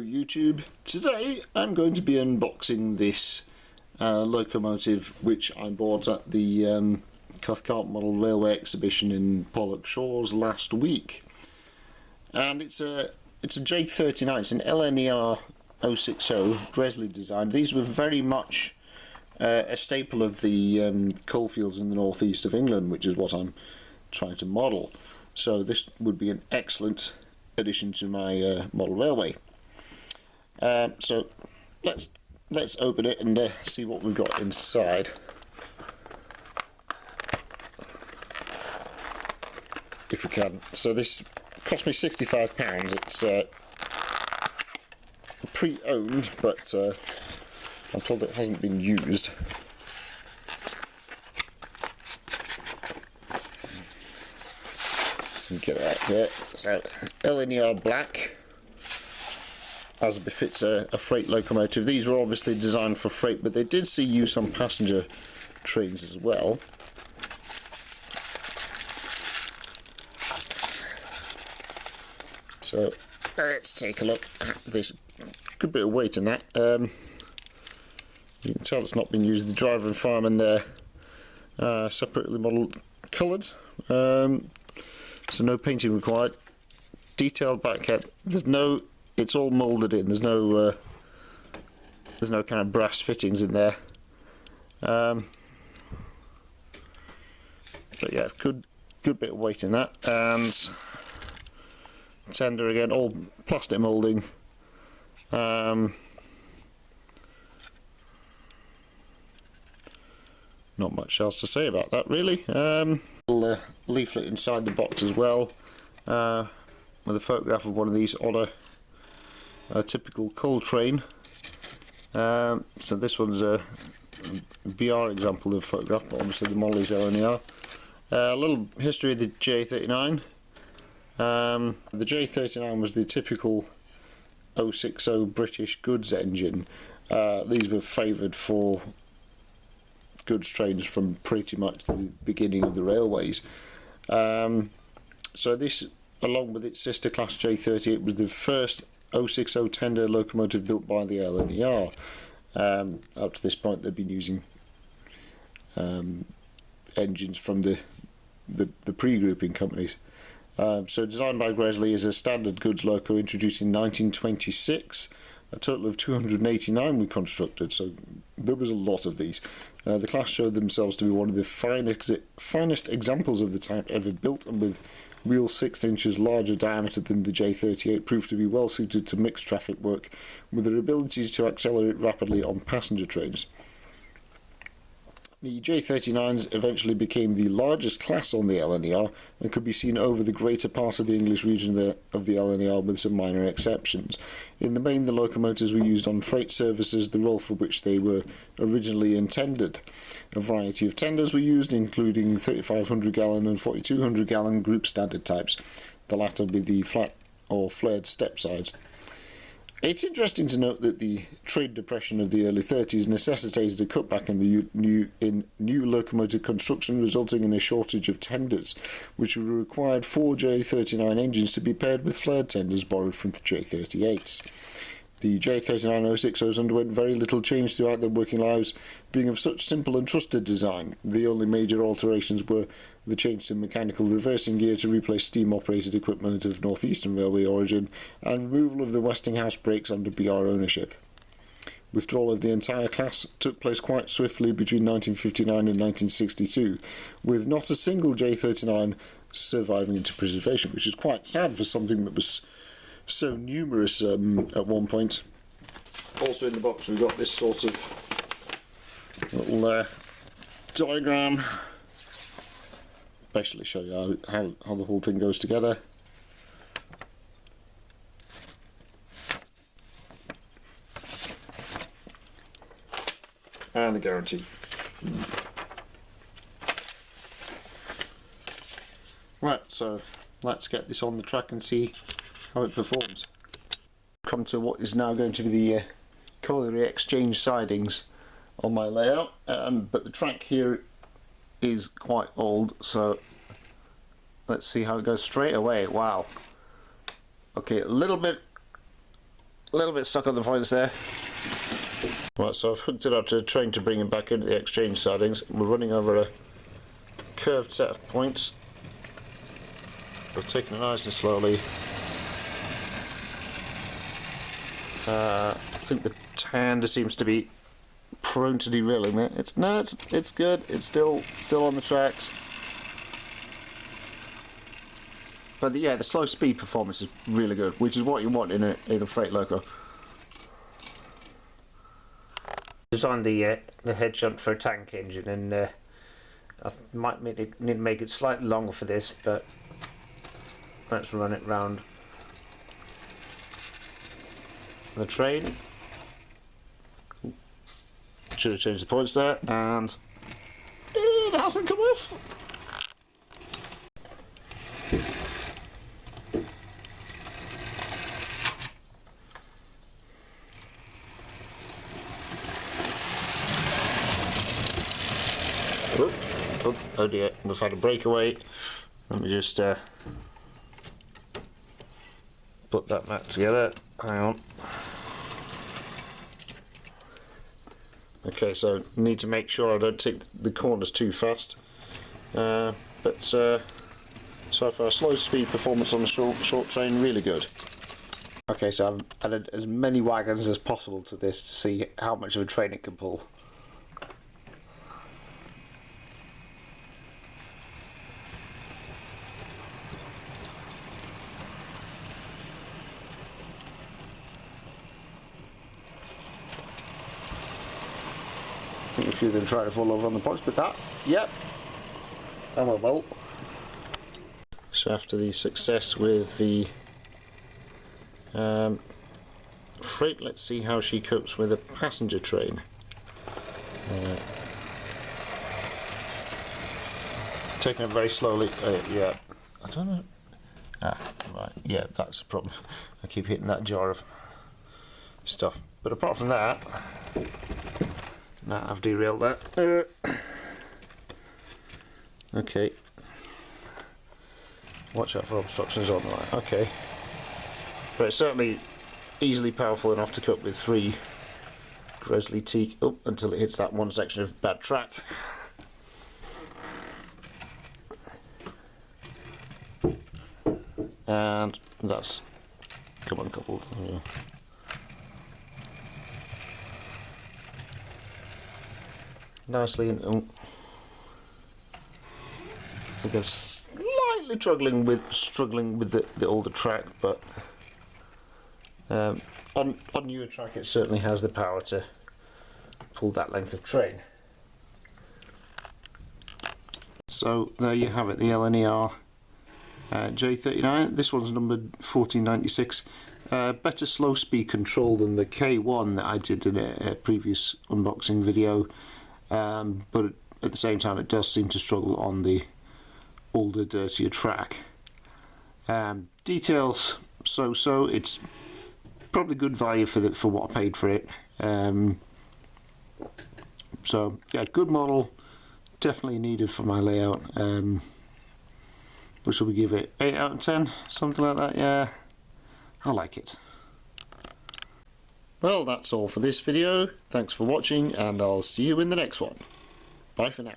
Hello YouTube, today I'm going to be unboxing this locomotive which I bought at the Cathcart Model Railway Exhibition in Pollock Shores last week. And it's a J39, it's an LNER 060 Gresley design. These were very much a staple of the coalfields in the northeast of England, which is what I'm trying to model. So this would be an excellent addition to my model railway. So let's open it and see what we've got inside. If we can. So this cost me £65. It's pre-owned, but I'm told it hasn't been used. Get it out here. So LNER black, as befits a freight locomotive. These were obviously designed for freight, but they did see use on passenger trains as well. So let's take a look at this. Good bit of weight in that. You can tell it's not been used. The driver and fireman there separately modelled, coloured. So no painting required. Detailed backhead. It's all moulded in. There's no kind of brass fittings in there. But yeah, good bit of weight in that. And tender again, all plastic moulding. Not much else to say about that really. Little leaflet inside the box as well, with a photograph of one of these on a typical coal train. So this one's a BR example of photograph, but obviously the model is LNER. A little history of the J39. The J39 was the typical 060 British goods engine. These were favoured for goods trains from pretty much the beginning of the railways. So this, along with its sister class J38, was the first 060 tender locomotive built by the LNER. Up to this point they've been using engines from the pre-grouping companies. So designed by Gresley as a standard goods loco, introduced in 1926. A total of 289 were constructed, so there was a lot of these. The class showed themselves to be one of the finest examples of the type ever built, and with wheels 6 inches larger diameter than the J38, proved to be well suited to mixed traffic work, with their abilities to accelerate rapidly on passenger trains. The J39s eventually became the largest class on the LNER and could be seen over the greater part of the English region of the LNER, with some minor exceptions. In the main, the locomotives were used on freight services, the role for which they were originally intended. A variety of tenders were used, including 3500 gallon and 4200 gallon group standard types, the latter with the flat or flared step sides. It's interesting to note that the trade depression of the early 30s necessitated a cutback in the new locomotive construction, resulting in a shortage of tenders, which required 4 J39 engines to be paired with flared tenders borrowed from the J38s. The J39 060s underwent very little change throughout their working lives, being of such simple and trusted design. The only major alterations were the change to mechanical reversing gear to replace steam-operated equipment of North Eastern Railway origin, and removal of the Westinghouse brakes under BR ownership. Withdrawal of the entire class took place quite swiftly between 1959 and 1962, with not a single J39 surviving into preservation, which is quite sad for something that was so numerous at one point. Also in the box we've got this sort of little diagram, basically show you how the whole thing goes together. And a guarantee. Right, so let's get this on the track and see how it performs. Come to what is now going to be the colliery exchange sidings on my layout, but the track here is quite old, so let's see how it goes straight away. Wow. Okay, a little bit a little bit stuck on the points there. Right, so I've hooked it up to the train to bring it back into the exchange sidings. We're running over a curved set of points. We're taking it nice and slowly. I think the tender seems to be prone to derailing there. It's good. It's still on the tracks. But yeah, the slow speed performance is really good, which is what you want in a freight loco. Designed the head shunt for a tank engine, and I might need to make it slightly longer for this, but let's run it round the train. Should have changed the points there, and it hasn't come off. Oh dear, we've had a breakaway. Let me just put that back together. Hang on. Okay, so need to make sure I don't take the corners too fast. So far, slow speed performance on the short train, really good. Okay, so I've added as many wagons as possible to this to see how much of a train it can pull. I think a few of them try to fall over on the points, but that, yep, and well. So after the success with the freight, let's see how she copes with a passenger train. Taking it very slowly. Yeah, I don't know. Right, yeah, that's the problem. I keep hitting that jar of stuff. But apart from that, now I've derailed that. Okay. Watch out for obstructions on the line. Okay. But it's certainly easily powerful enough to cope with 3 Grizzly teak until it hits that one section of bad track. And that's uncoupled. Yeah. Nicely, I think I'm slightly struggling with the older track, but on newer track it certainly has the power to pull that length of train. So there you have it, the LNER J39. This one's numbered 1496. Better slow speed control than the K1 that I did in a previous unboxing video. But at the same time it does seem to struggle on the older, dirtier track. Details so. It's probably good value for what I paid for it. So yeah, good model, definitely needed for my layout. What should we give it? 8 out of 10, something like that. Yeah, I like it. Well, that's all for this video. Thanks for watching, and I'll see you in the next one. Bye for now.